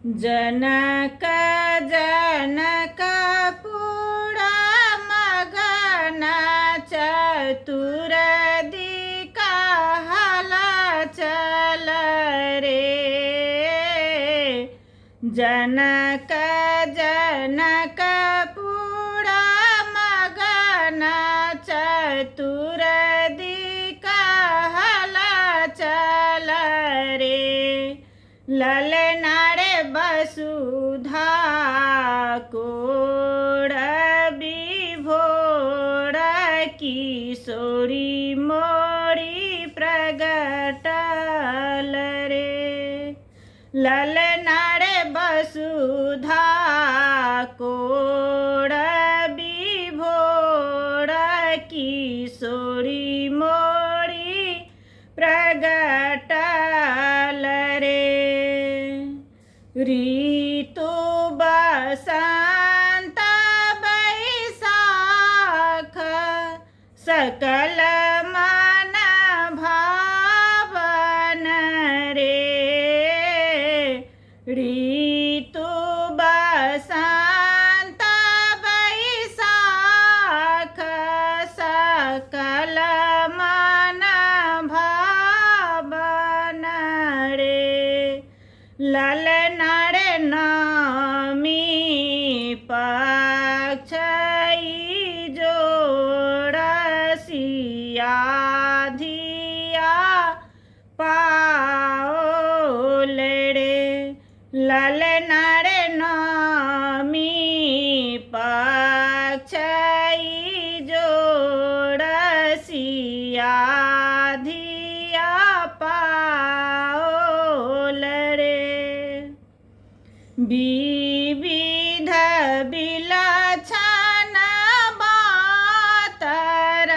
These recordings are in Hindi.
जनक जनक पुरा मगन चतुर दिका हला चल रे। जनक जनक पुरा मगन चतुर दिका हला चल रे। ललनारे वसुधा कोड़ विभोर किशोरी मोरी प्रगटल रे। ललनारे वसुधा कोड़ विभोर किशोरी मोरी प्रगटल रे। ऋतु बसंत बैसाख सकल मन भावन रे। ऋतु बसंत बैसाख सकल मन भावन रे। ललनारे नमी पक्ष जोड़ सिया धिया पाओल रे। ललनारे नमी पक्ष जोड़ सिया धिया पाओल रे। विविध विलक्षण बातर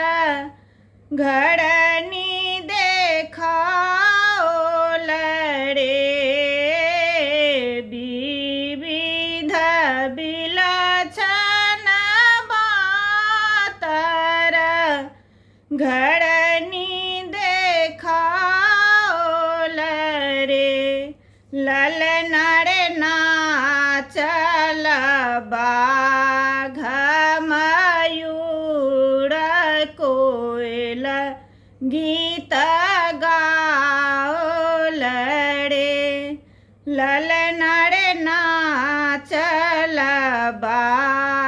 घड़नी देखाओल रे। विविध विलक्षण बातर घड़नी देखाओल रे। ललनारे नाचल बाघ मयूर कोयल गीत गाओल रे। ललनारे नाचल बाघ